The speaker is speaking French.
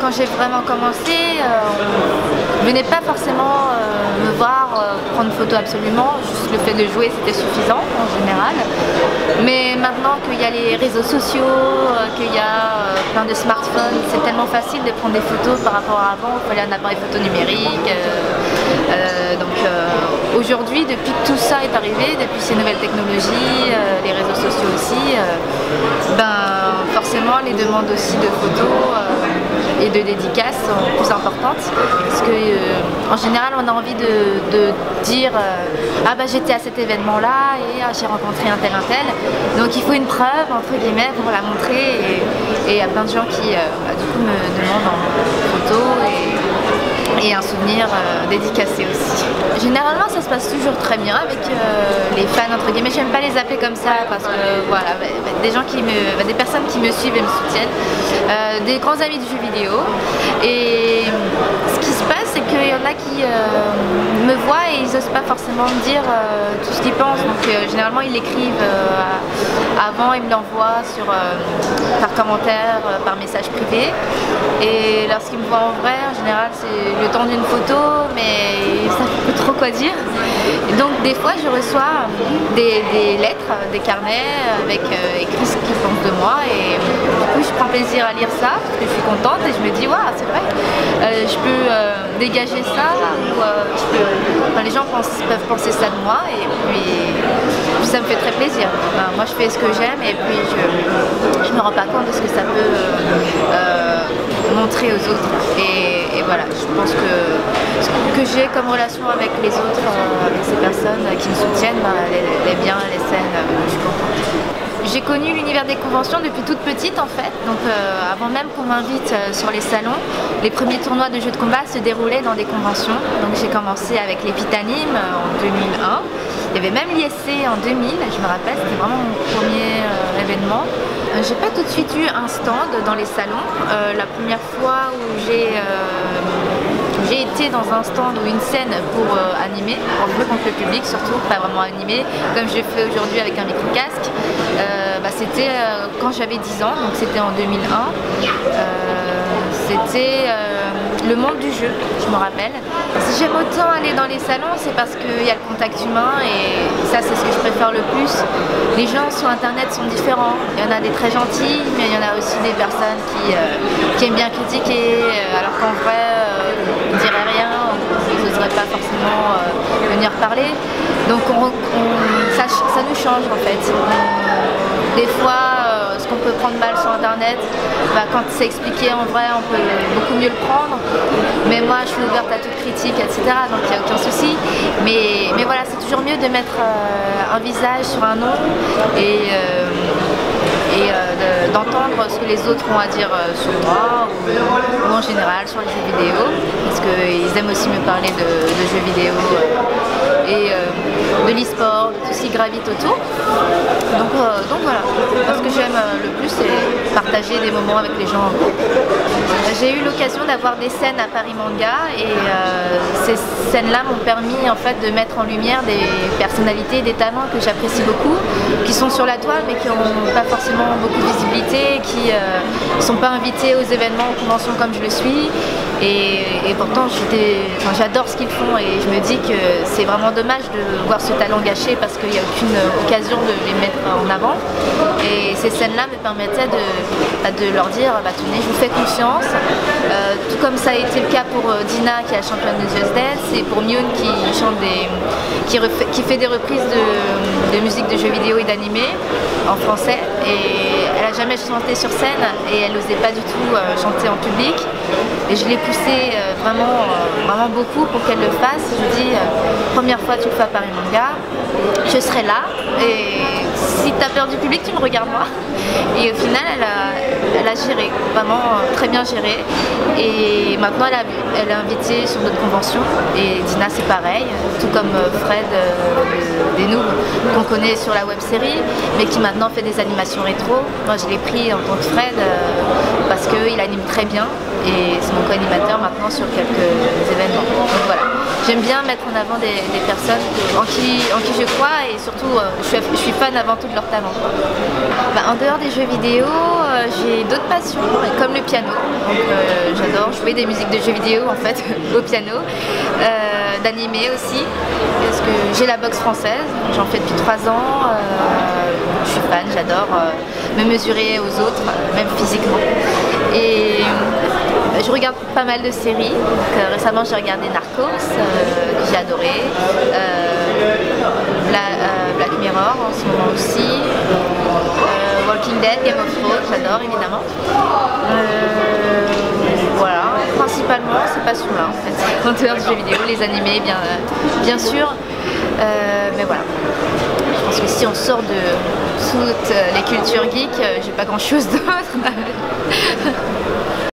quand j'ai vraiment commencé, on ne venait pas forcément me voir prendre photo absolument, juste le fait de jouer c'était suffisant en général. Mais maintenant qu'il y a les réseaux sociaux, qu'il y a plein de smartphones, c'est tellement facile de prendre des photos par rapport à avant, il fallait un appareil photo numérique. Aujourd'hui, depuis que tout ça est arrivé, depuis ces nouvelles technologies, les réseaux sociaux aussi, forcément les demandes aussi de photos et de dédicaces sont plus importantes parce que en général on a envie de dire ah bah j'étais à cet événement là et j'ai rencontré un tel, donc il faut une preuve entre guillemets pour la montrer et il y a plein de gens qui du coup me demandent en photo et un souvenir dédicacé aussi. Généralement ça se passe toujours très bien avec les fans entre guillemets, j'aime pas les appeler comme ça parce que voilà, des gens des personnes qui me suivent et me soutiennent, des grands amis du jeu vidéo, et ce qui se passe c'est qu'il y en a qui me voient et ils n'osent pas forcément me dire tout ce qu'ils pensent, donc généralement ils l'écrivent avant, ils me l'envoient par commentaire, par message privé, et lorsqu'ils me voient en vrai en général c'est le temps d'une photo mais ça fait plus trop quoi dire, et donc des fois je reçois des lettres, des carnets avec écrit ce qu'ils pensent de moi, et du coup je prends plaisir à lire ça parce que je suis contente et je me dis waouh c'est vrai, je peux dégager ça, ou les gens peuvent penser ça de moi, et puis ça me fait très plaisir. Moi je fais ce que j'aime et puis je me rends pas compte de ce que ça peut montrer aux autres, et voilà, je pense que ce que j'ai comme relation avec les autres, avec ces personnes qui me soutiennent, elle est bien, elle est saine, je suis contente. J'ai connu l'univers des conventions depuis toute petite en fait, donc avant même qu'on m'invite sur les salons, les premiers tournois de jeux de combat se déroulaient dans des conventions. Donc j'ai commencé avec l'Epitanim en 2001, il y avait même l'ISC en 2000, je me rappelle, c'était vraiment mon premier événement. J'ai pas tout de suite eu un stand dans les salons. La première fois où j'ai été dans un stand ou une scène pour animer, pour jouer contre le public surtout, pas vraiment animer, comme je fais aujourd'hui avec un micro-casque, c'était quand j'avais 10 ans, donc c'était en 2001. C'était le monde du jeu, je me rappelle. Si j'aime autant aller dans les salons, c'est parce qu'il y a le contact humain, et ça c'est ce que je préfère le plus. Les gens sur internet sont différents, il y en a des très gentils, mais il y en a aussi des personnes qui aiment bien critiquer, alors qu'en vrai ils diraient rien, ils n'oseraient pas forcément venir parler. Donc ça nous change en fait. Des fois, ce qu'on peut prendre mal sur internet, quand c'est expliqué en vrai, on peut beaucoup mieux le prendre. Mais moi, je suis ouverte à toute critique, etc. Donc il n'y a aucun souci. Mais voilà, c'est toujours mieux de mettre un visage sur un nom et d'entendre ce que les autres ont à dire sur moi ou en général sur les jeux vidéo, parce qu'ils aiment aussi me parler de jeux vidéo et de l'e-sport, de tout ce qui gravite autour. Donc voilà, ce que j'aime le plus c'est partager des moments avec les gens. J'ai eu l'occasion d'avoir des scènes à Paris Manga, et ces scènes-là m'ont permis en fait de mettre en lumière des personnalités, des talents que j'apprécie beaucoup, qui sont sur la toile mais qui n'ont pas forcément beaucoup de visibilité, qui ne sont pas invités aux événements, aux conventions comme je le suis, et pourtant j'adore ce qu'ils font, et je me dis que c'est vraiment dommage de voir ce talent gâché parce qu'il n'y a aucune occasion de les mettre en avant, et ces scènes-là me permettaient de leur dire tenez, je vous fais confiance, tout comme ça a été le cas pour Dina qui est la championne de Just Dance, et pour Myun qui fait des reprises de musique de jeux vidéo et d'animé en français, et elle n'a jamais chanté sur scène et elle n'osait pas du tout chanter en public, et je l'ai poussée vraiment beaucoup pour qu'elle le fasse. Je lui dis première fois tu le fais à Paris Manga, je serai là, et si tu as peur du public tu me regardes moi. Et au final elle a géré, vraiment très bien géré, et maintenant elle est invitée sur d'autres conventions, et Dina c'est pareil, tout comme Fred des Noobs qu'on connaît sur la web série mais qui maintenant fait des animations rétro. Moi je l'ai pris en tant que Fred parce qu'il anime très bien et c'est mon co-animateur maintenant sur quelques événements. Donc voilà, j'aime bien mettre en avant des personnes en qui je crois et surtout je suis fan avant tout de leur talent. En dehors des jeux vidéo, j'ai d'autres passions comme le piano. J'adore jouer des musiques de jeux vidéo en fait au piano, d'animer aussi parce que j'ai la boxe française, j'en fais depuis 3 ans. Je suis fan, j'adore me mesurer aux autres, même physiquement. Et je regarde pas mal de séries. Récemment j'ai regardé Narcos, que j'ai adoré. Black Mirror en ce moment aussi. Walking Dead, Game of Thrones, j'adore évidemment. Voilà, principalement ces passions-là en fait. En dehors du jeu vidéo, les animés bien sûr. Mais voilà. Je pense que si on sort de toutes les cultures geeks, j'ai pas grand chose d'autre.